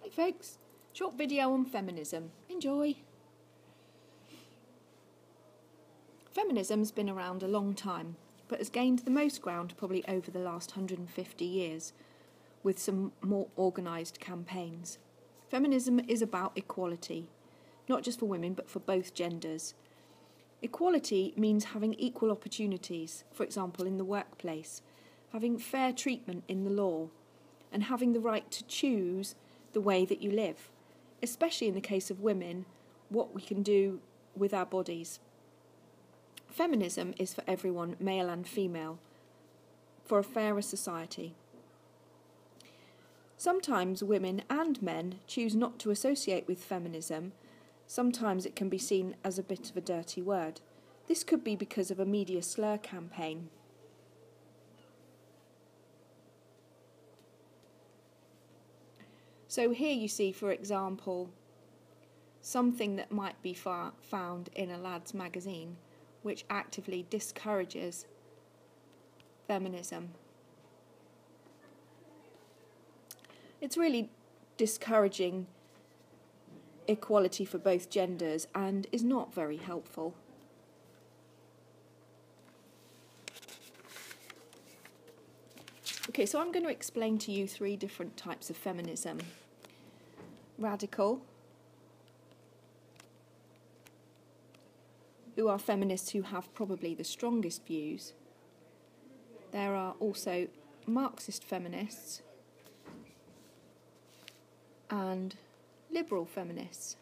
Hi folks, short video on feminism. Enjoy! Feminism's been around a long time, but has gained the most ground probably over the last 150 years, with some more organised campaigns. Feminism is about equality, not just for women but for both genders. Equality means having equal opportunities, for example in the workplace, having fair treatment in the law, and having the right to choose the way that you live, especially in the case of women, what we can do with our bodies. Feminism is for everyone, male and female, for a fairer society. Sometimes women and men choose not to associate with feminism. Sometimes it can be seen as a bit of a dirty word. This could be because of a media slur campaign. So here you see, for example, something that might be found in a lad's magazine, which actively discourages feminism. It's really discouraging equality for both genders and is not very helpful. Okay, so I'm going to explain to you 3 different types of feminism. Radical, who are feminists who have probably the strongest views. There are also Marxist feminists and liberal feminists.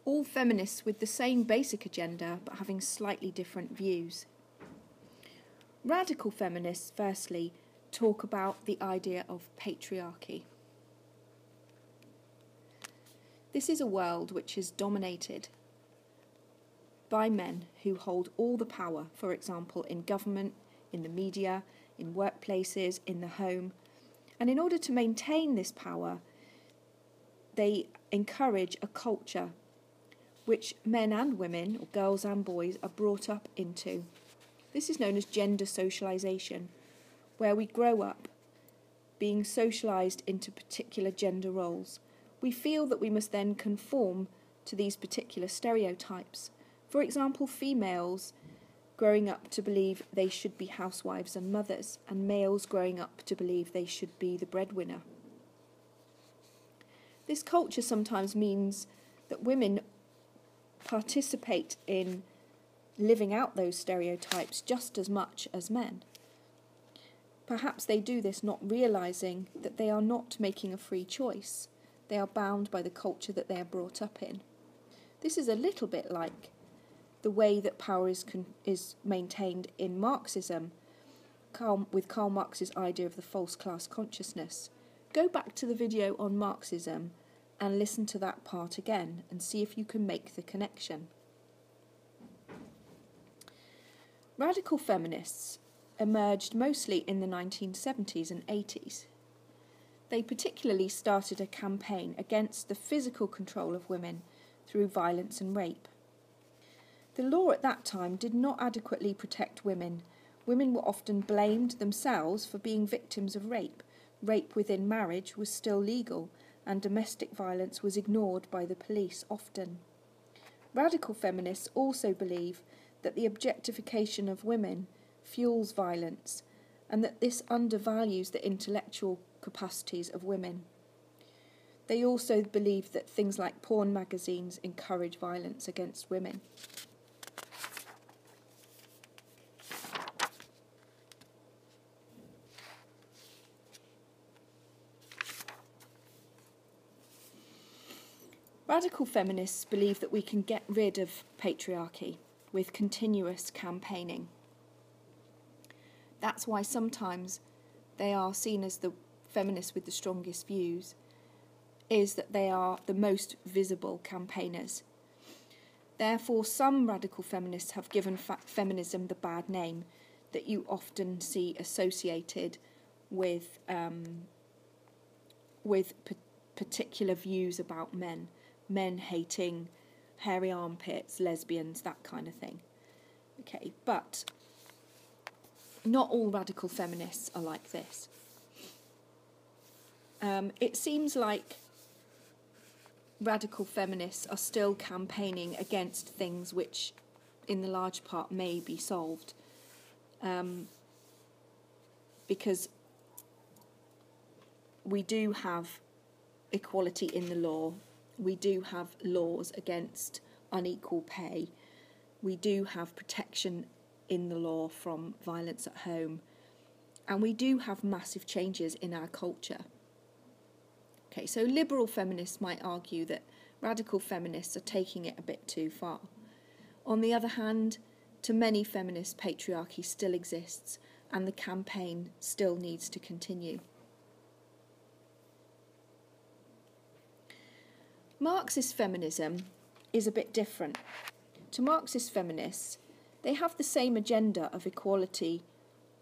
All feminists with the same basic agenda but having slightly different views. Radical feminists, firstly, talk about the idea of patriarchy. This is a world which is dominated by men who hold all the power, for example, in government, in the media, in workplaces, in the home. And in order to maintain this power, they encourage a culture which men and women, or girls and boys, are brought up into. This is known as gender socialisation, where we grow up being socialised into particular gender roles. We feel that we must then conform to these particular stereotypes. For example, females growing up to believe they should be housewives and mothers, and males growing up to believe they should be the breadwinner. This culture sometimes means that women participate in living out those stereotypes just as much as men. Perhaps they do this not realising that they are not making a free choice. They are bound by the culture that they are brought up in. This is a little bit like the way that power is maintained in Marxism, with Karl Marx's idea of the false class consciousness. Go back to the video on Marxism and listen to that part again and see if you can make the connection. Radical feminists emerged mostly in the 1970s and 80s. They particularly started a campaign against the physical control of women through violence and rape. The law at that time did not adequately protect women. Women were often blamed themselves for being victims of rape. Rape within marriage was still legal, and domestic violence was ignored by the police often. Radical feminists also believe that the objectification of women fuels violence, and that this undervalues the intellectual capacities of women. They also believe that things like porn magazines encourage violence against women. Radical feminists believe that we can get rid of patriarchy with continuous campaigning. That's why sometimes they are seen as the feminists with the strongest views, is that they are the most visible campaigners. Therefore, some radical feminists have given feminism the bad name that you often see associated with particular views about men. Men hating hairy armpits, lesbians, that kind of thing. Okay, but not all radical feminists are like this. It seems like radical feminists are still campaigning against things which, in the large part, may be solved. Because we do have equality in the law, we do have laws against unequal pay, we do have protection in the law from violence at home, and we do have massive changes in our culture. Okay, so liberal feminists might argue that radical feminists are taking it a bit too far. On the other hand, to many feminists, patriarchy still exists and the campaign still needs to continue. Marxist feminism is a bit different. To Marxist feminists, they have the same agenda of equality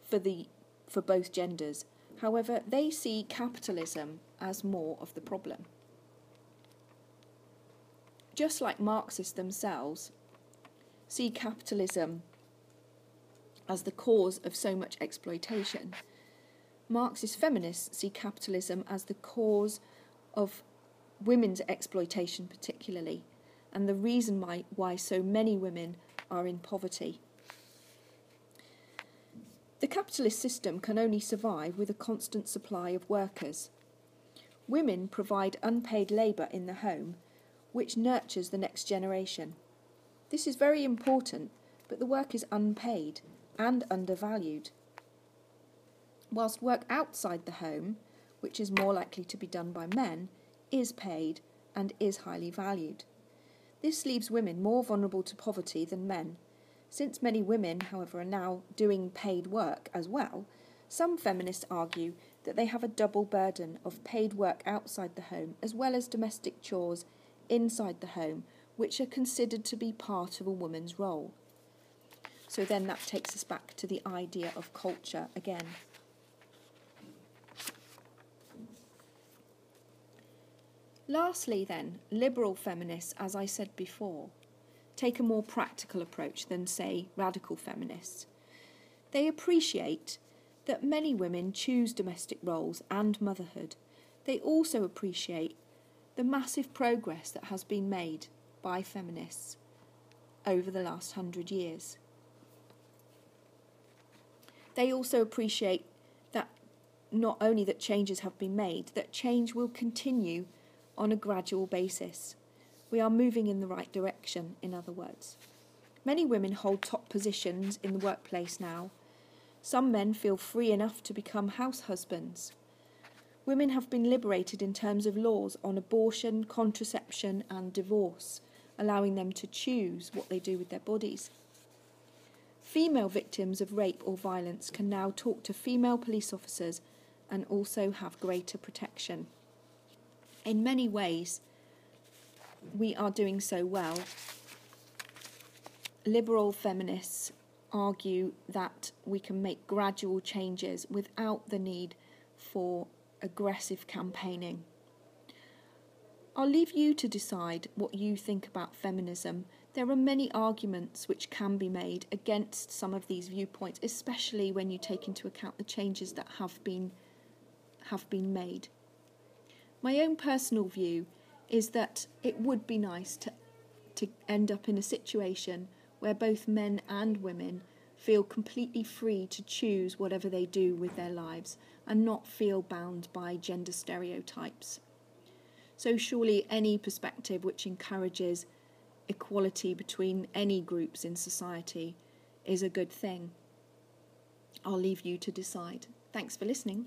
for both genders. However, they see capitalism as more of the problem. Just like Marxists themselves see capitalism as the cause of so much exploitation, Marxist feminists see capitalism as the cause of women's exploitation particularly, and the reason why so many women are in poverty. The capitalist system can only survive with a constant supply of workers. Women provide unpaid labour in the home, which nurtures the next generation. This is very important, but the work is unpaid and undervalued. Whilst work outside the home, which is more likely to be done by men, is paid and is highly valued. This leaves women more vulnerable to poverty than men. Since many women, however, are now doing paid work as well, some feminists argue that they have a double burden of paid work outside the home as well as domestic chores inside the home, which are considered to be part of a woman's role. So then that takes us back to the idea of culture again. Lastly then, liberal feminists, as I said before, take a more practical approach than, say, radical feminists. They appreciate that many women choose domestic roles and motherhood. They also appreciate the massive progress that has been made by feminists over the last 100 years. They also appreciate that not only that changes have been made, that change will continue on a gradual basis. We are moving in the right direction, in other words. Many women hold top positions in the workplace now. Some men feel free enough to become house husbands. Women have been liberated in terms of laws on abortion, contraception and divorce, allowing them to choose what they do with their bodies. Female victims of rape or violence can now talk to female police officers and also have greater protection. In many ways, we are doing so well. Liberal feminists argue that we can make gradual changes without the need for aggressive campaigning. I'll leave you to decide what you think about feminism. There are many arguments which can be made against some of these viewpoints, especially when you take into account the changes that have been made. My own personal view is that it would be nice to end up in a situation where both men and women feel completely free to choose whatever they do with their lives and not feel bound by gender stereotypes. So surely any perspective which encourages equality between any groups in society is a good thing. I'll leave you to decide. Thanks for listening.